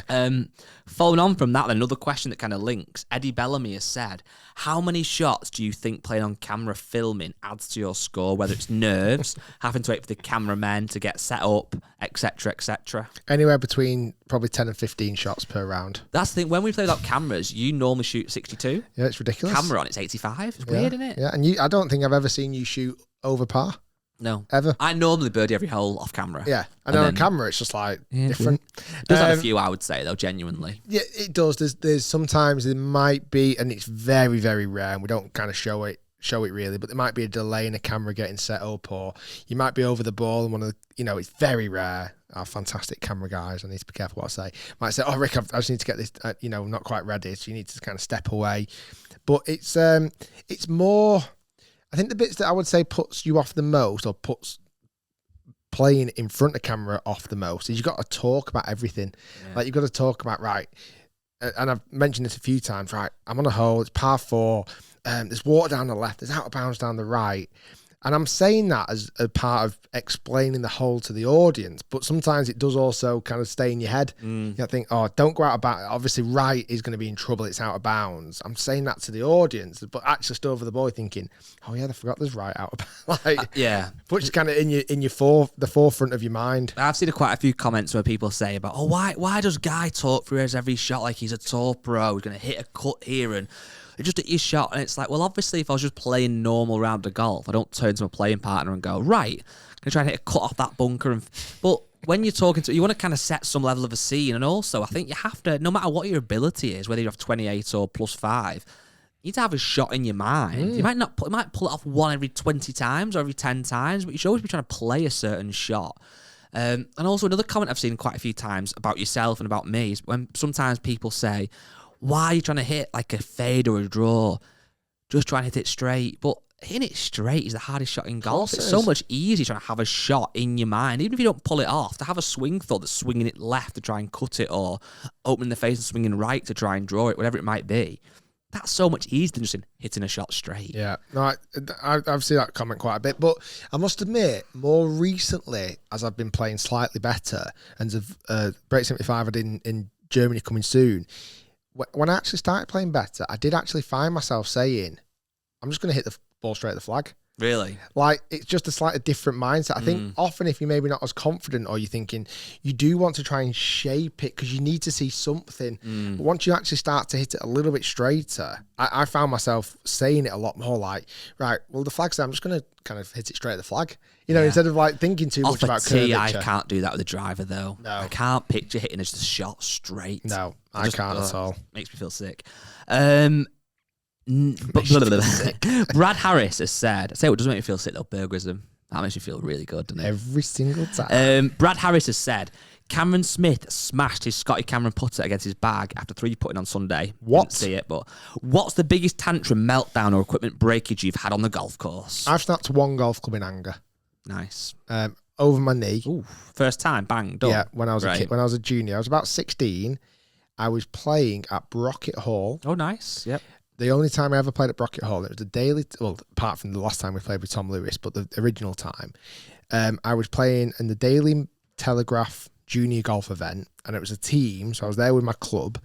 Following on from that, another question that kind of links, Eddie Bellamy has said, how many shots do you think playing on camera filming adds to your score, whether it's nerves, having to wait for the cameramen to get set up, etc., etc.?
Anywhere between probably 10 and 15 shots per round.
That's the thing. When we play without cameras, you normally shoot 62.
Yeah, it's ridiculous.
Camera on, it's 85. It's weird, isn't it?
Yeah, and I don't think I've ever seen you shoot over par.
No.
Ever.
I normally birdie every hole off camera.
Yeah. And then on camera, it's just like different.
It does have a few, I would say, though, genuinely.
Yeah, it does. There's sometimes there might be, and it's very, very rare, and we don't kind of show it really, but there might be a delay in a camera getting set up, or you might be over the ball and one of the, it's very rare. Our fantastic camera guys, I need to be careful what I say, might say, oh, Rick, I just need to get this, not quite ready, so you need to kind of step away. But it's more, I think the bits that I would say puts you off the most, or puts playing in front of camera off the most, is you've got to talk about everything. Yeah. Like, you've got to talk about, right, and I've mentioned this a few times, right, I'm on a hole, it's par 4, there's water down the left, there's out of bounds down the right. And I'm saying that as a part of explaining the hole to the audience, but sometimes it does also kind of stay in your head. You think, oh, don't go out of bounds. Obviously, right is going to be in trouble. It's out of bounds. I'm saying that to the audience, but actually stood over the boy thinking, oh yeah, I forgot there's right out of bounds.
Yeah,
which is kind of in the forefront of your mind.
I've seen quite a few comments where people say about, oh, why does Guy talk through his every shot like he's a tour pro? He's going to hit a cut here and just at your shot. And it's like, well, obviously, if I was just playing normal round of golf, I don't turn to my playing partner and go, right, I'm going to try and hit a cut off that bunker. But when you're talking to, you want to kind of set some level of a scene. And also, I think you have to, no matter what your ability is, whether you have 28 or +5, you need to have a shot in your mind. You might pull it off one every 20 times or every 10 times, but you should always be trying to play a certain shot. And also, another comment I've seen quite a few times about yourself and about me is when sometimes people say, why are you trying to hit like a fade or a draw? Just try and hit it straight. But hitting it straight is the hardest shot in golf. It's so much easier trying to have a shot in your mind, even if you don't pull it off, to have a swing thought that's swinging it left to try and cut it, or opening the face and swinging right to try and draw it, whatever it might be. That's so much easier than just hitting a shot straight.
Yeah, no, I've seen that comment quite a bit. But I must admit, more recently, as I've been playing slightly better, and Break 75 I did in Germany coming soon, when I actually started playing better, I did actually find myself saying, I'm just going to hit the ball straight at the flag.
Really?
Like, it's just a slightly different mindset. I think often if you're maybe not as confident, or you're thinking, you do want to try and shape it because you need to see something. But once you actually start to hit it a little bit straighter, I found myself saying it a lot more like, right, well, the flag's there, I'm just going to kind of hit it straight at the flag. Instead of like thinking too much about curvature.
I can't do that with a driver though. No. I can't picture hitting a shot straight.
No, I can't at all.
Makes me feel sick. Brad Harris has said, I say what doesn't make me feel sick though, burgerism. That makes me feel really good, doesn't it?
Every single time.
Brad Harris has said, Cameron Smith smashed his Scotty Cameron putter against his bag after 3-putting on Sunday.
What?
Didn't see it, but what's the biggest tantrum, meltdown, or equipment breakage you've had on the golf course?
I've snapped one golf club in anger.
Nice.
Over my knee.
Ooh, first time, bang, done.
Yeah, when I was a kid, when I was a junior, I was about 16. I was playing at Brocket Hall.
Oh, nice. Yep.
The only time I ever played at Brocket Hall, it was the daily. Well, apart from the last time we played with Tom Lewis, but the original time, I was playing in the Daily Telegraph Junior Golf event, and it was a team. So I was there with my club,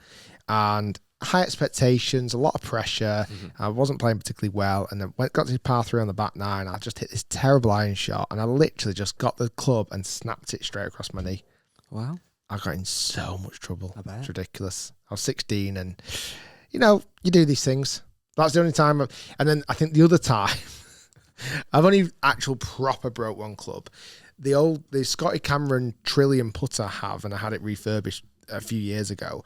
and high expectations, a lot of pressure. I wasn't playing particularly well, and then got to par 3 on the back 9. I just hit this terrible iron shot, and I literally just got the club and snapped it straight across my knee.
Wow.
I got in so much trouble.
I bet.
It's ridiculous. I was 16, and you do these things. That's the only time. And then I think the other time, I've only actual proper broke one club. The Scotty Cameron Trillium putter I have, and I had it refurbished a few years ago.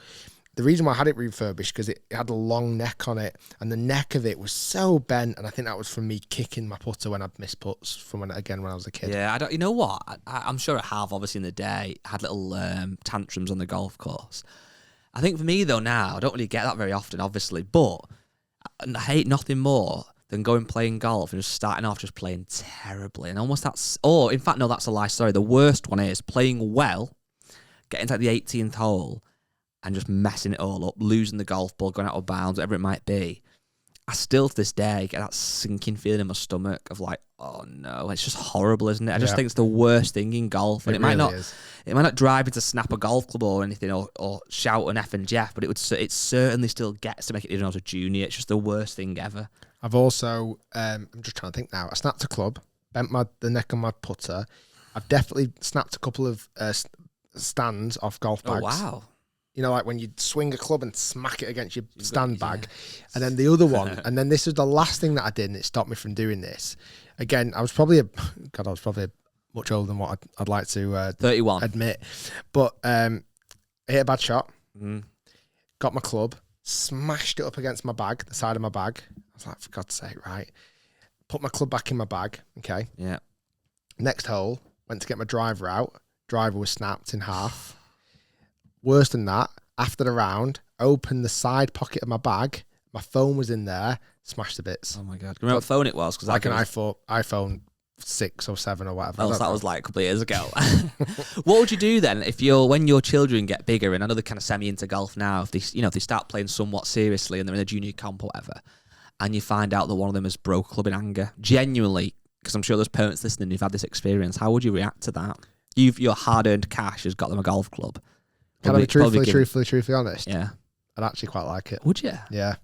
The reason why I had it refurbished because it had a long neck on it, and the neck of it was so bent, and I think that was from me kicking my putter when I'd missed putts from when I was a kid.
Yeah, you know what? I'm sure I have, obviously, in the day, had little tantrums on the golf course. I think for me, though, now, I don't really get that very often, obviously, but I hate nothing more than going playing golf and just starting off just playing terribly. And almost that's a lie, sorry. The worst one is playing well, getting to like the 18th hole and just messing it all up, losing the golf ball, going out of bounds, whatever it might be. I still to this day get that sinking feeling in my stomach of like, oh no, it's just horrible, isn't it? I just think it's the worst thing in golf. And it might not drive me to snap a golf club or anything or shout an F and Jeff, but it certainly still gets to make it even as a junior. It's just the worst thing ever.
I've also, I'm just trying to think now. I snapped a club, bent the neck on my putter. I've definitely snapped a couple of stands off golf bags.
Oh, wow.
Like when you swing a club and smack it against your stand bag. And then the other one, and then this was the last thing that I did, and it stopped me from doing this. Again, I was probably much older than what I'd like to
31
admit. But I hit a bad shot,
Mm.
got my club, smashed it up against my bag, the side of my bag. I was like, for God's sake, right? Put my club back in my bag, okay?
Yeah.
Next hole, went to get my driver out. Driver was snapped in half. Worse than that, after the round, opened the side pocket of my bag. My phone was in there, smashed to bits.
Oh my God. Remember what phone it was? Cause
like an iPhone 6 or 7 or whatever.
Oh, so that was like a couple of years ago. What would you do then when your children get bigger, and I know they're kind of semi into golf now, if they start playing somewhat seriously and they're in a junior comp or whatever, and you find out that one of them has broke a club in anger, genuinely, because I'm sure there's parents listening who've had this experience, how would you react to that? Your hard-earned cash has got them a golf club.
Can I be truthfully honest?
Yeah.
I'd actually quite like it.
Would you?
Yeah.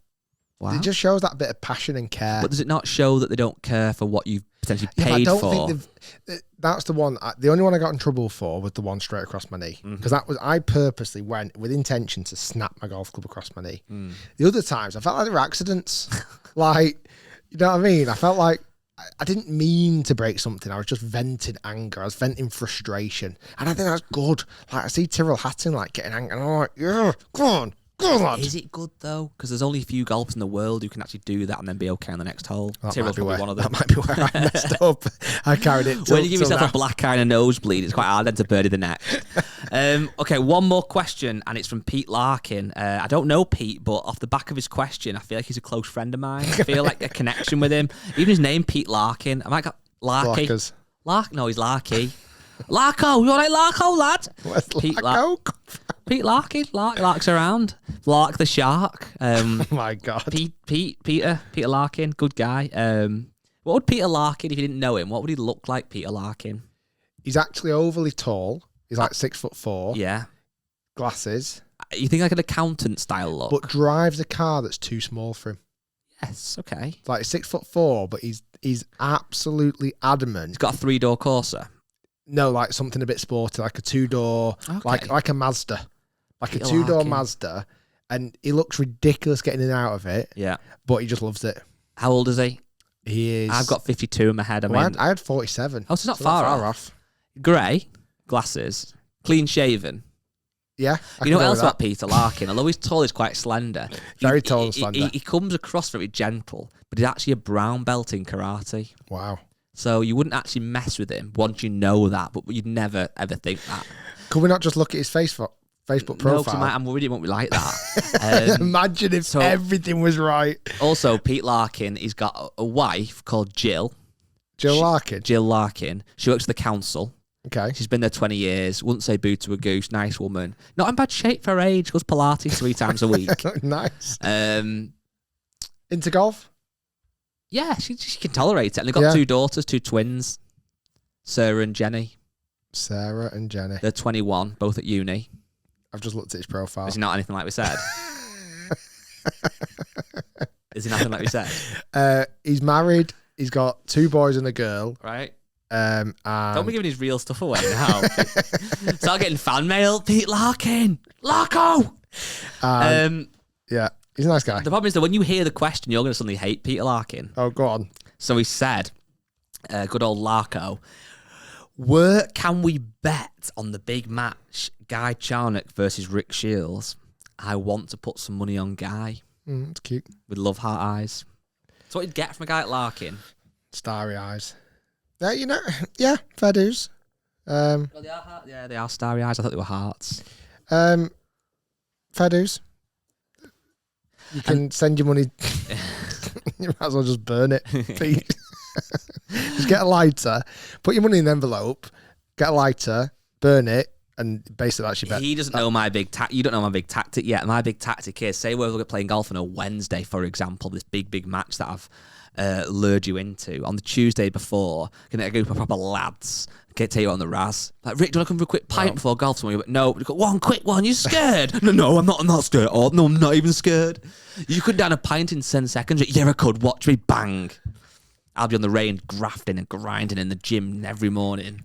Wow.
It just shows that bit of passion and care.
But does it not show that they don't care for what you've potentially paid
I don't
for?
think that's the one. The only one I got in trouble for was the one straight across my knee. Because I purposely went with intention to snap my golf club across my knee. The other times, I felt like they were accidents. Like, you know what I mean? I felt like I didn't mean to break something. I was just venting anger. I was venting frustration. And I think that's good. Like, I see Tyrrell Hatton like getting angry. And I'm like, yeah, go on, lad.
Is it good though? Because there's only a few golfers in the world who can actually do that and then be okay on the next hole. Tyrrell's probably one of them.
That might be where I messed up. I carried it.
When you give yourself a black eye and a nosebleed, it's quite hard then to birdie the next. Okay, one more question, and it's from Pete Larkin. I don't know Pete, but off the back of his question, I feel like he's a close friend of mine. I feel like a connection with him. Even his name, Pete Larkin. I might got Larky. No, he's Larky. Larko, you all right, Larko, lad?
Where's
Pete
Larko?
Pete Larky. Larks around. Lark the shark.
Oh my God.
Peter Larkin, good guy. What would Peter Larkin, if you didn't know him, what would he look like, Peter Larkin?
He's actually overly tall. He's like 6'4".
Yeah.
Glasses.
You think like an accountant style look?
But drives a car that's too small for him.
Yes, okay.
Like 6'4", but he's absolutely adamant.
He's got a 3-door Corsa.
No, like something a bit sporty, like a 2-door, like a Mazda. Like Peter a 2-door Larkin. Mazda. And he looks ridiculous getting in and out of it.
Yeah.
But he just loves it.
How old is he?
He is...
I've got 52 in my head.
I had 47.
Oh, so it's not far off. Grey, glasses, clean shaven.
Yeah.
You know what else about Peter Larkin? Although he's tall, he's quite slender.
Very tall and slender.
He comes across very gentle, but he's actually a brown belt in karate.
Wow.
So you wouldn't actually mess with him once you know that, but you'd never, ever think that.
Could we not just look at his Facebook
No,
profile?
I'm worried it won't be like that.
Imagine if everything was right.
Also, Pete Larkin, he's got a wife called Jill.
Jill Larkin?
Jill Larkin. She works for the council.
Okay.
She's been there 20 years. Wouldn't say boo to a goose. Nice woman. Not in bad shape for her age. Goes Pilates 3 times a week.
Nice. Into golf?
Yeah, she can tolerate it. And they've got 2 daughters, 2 twins. Sarah and Jenny. They're 21, both at uni.
I've just looked at his profile.
Is he not anything like we said? Is he nothing like we said?
He's married. He's got 2 boys and a girl.
Right.
And
don't be giving his real stuff away now. Start getting fan mail. Pete Larkin. Larko!
Yeah, he's a nice guy.
The problem is that when you hear the question, you're going to suddenly hate Peter Larkin.
Oh, go on.
So he said, good old Larko, where can we bet on the big match, Guy Charnock versus Rick Shiels? I want to put some money on Guy.
It's cute.
With love heart eyes. That's what you'd get from a guy like Larkin.
Starry eyes. Yeah, fair dues.
Well, they are starry eyes. I thought they were hearts.
Fair dues. You can send your money. You might as well just burn it. Just get a lighter, put your money in the envelope, get a lighter, burn it, and basically that's your bet.
He doesn't know my big tactic. You don't know my big tactic yet. My big tactic is, say we're playing golf on a Wednesday, for example, this big match that I've lured you into. On the Tuesday before, can get a group of proper lads, take you on the Raz. Like, Rick, do you want to come for a quick pint before golf tomorrow? But no, we've got one quick one. You scared? No, I'm not scared. Oh, no, I'm not even scared. You could down a pint in 10 seconds. Yeah, I could. Watch me. Bang. I'll be on the range grafting and grinding in the gym every morning.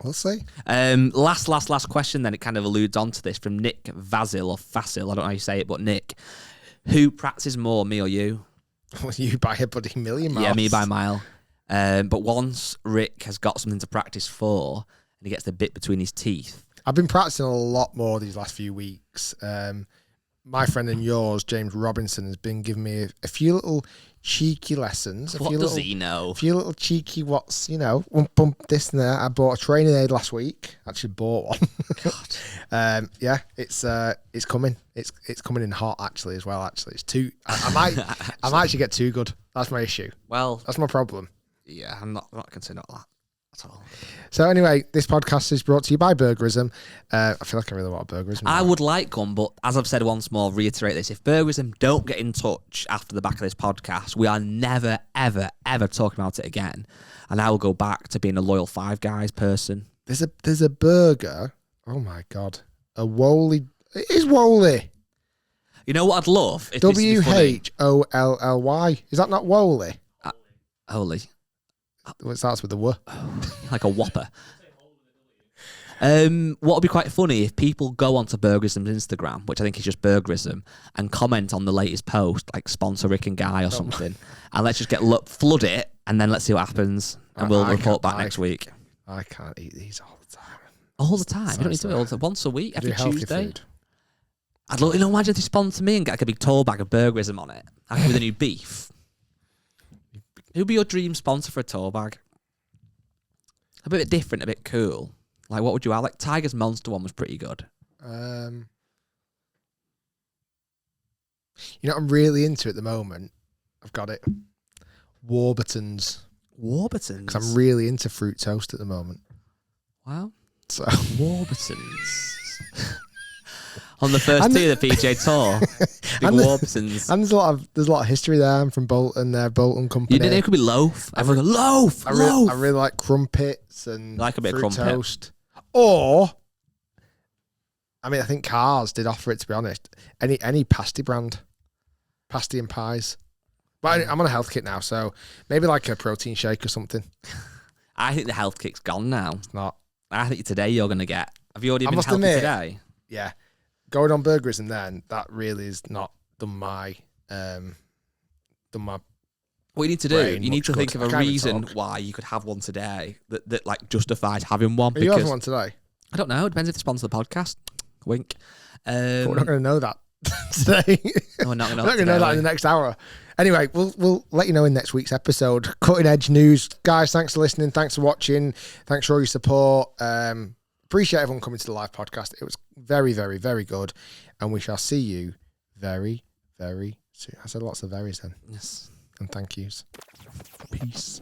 We'll see.
Last question then. It kind of alludes on to this from Nick Vasil or Fasil. I don't know how you say it, but Nick. Who practices more, me or you?
Well, you by a bloody million miles.
Yeah, me by a mile. But once Rick has got something to practice for and he gets the bit between his teeth.
I've been practicing a lot more these last few weeks. My friend and yours, James Robinson, has been giving me a few little cheeky lessons.
What does he know?
A few little cheeky bump this and that. I bought a training aid last week. Actually bought one. God. Yeah, it's coming. It's coming in hot actually as well. Actually, it's too. I might actually get too good. That's my issue.
Well,
that's my problem.
Yeah, I'm not concerned about that at all.
So anyway, this podcast is brought to you by Burgerism. I feel like I really want a Burgerism.
I would like one, but as I've said once more, reiterate this: if Burgerism don't get in touch after the back of this podcast, we are never, ever, ever talking about it again, and I will go back to being a loyal Five Guys person.
There's a burger. Oh my god, a Wolly. It is Wolly.
You know what I'd love?
WHOLLY. Is that not Wolly?
Holy.
Well, it starts with the W.
Like a Whopper. What would be quite funny if people go onto Burgerism's Instagram, which I think is just Burgerism, and comment on the latest post, like sponsor Rick and Guy or something, and let's just flood it, and then let's see what happens, and we'll report back next week.
I can't eat these all the time.
All the time? You don't need to do it all the time. Once a week, every Tuesday.
Food.
I'd love, imagine if they sponsor me and get like a big tall bag of Burgerism on it. Like with a new beef. Who'd be your dream sponsor for a tour bag? A bit different, a bit cool. Like, what would you have? Like, Tiger's Monster one was pretty good.
You know what I'm really into at the moment? I've got it. Warburtons.
Warburtons?
Because I'm really into fruit toast at the moment.
Wow.
So
Warburtons. On the first tee of the PGA Tour. Big Warburtons.
And there's a lot of history there. I'm from Bolton, Bolton Company.
You didn't know it could be loaf. Everyone go, loaf,
I
loaf.
really like crumpets and
like a bit
fruit
of crumpet.
toast. Or, I mean, I think Cars did offer it, to be honest. Any pasty brand. Pasty and pies. But I'm on a health kit now, so maybe like a protein shake or something.
I think the health kit's gone now.
It's not.
I think today you're going to get... Have you already been healthy today?
Yeah. Going on Burgerism then, that really has not done my...
What you need to do, you need to think of a reason why you could have one today that like justifies having one.
Are you having one today?
I don't know. It depends if they sponsor the podcast. Wink.
But we're not going to know that today.
No, we're not going
to know that in the next hour. Anyway, we'll let you know in next week's episode. Cutting edge news. Guys, thanks for listening. Thanks for watching. Thanks for all your support. appreciate everyone coming to the live podcast. It was very, very, very good. And we shall see you very, very soon. I said lots of verys then.
Yes.
And thank yous. Peace.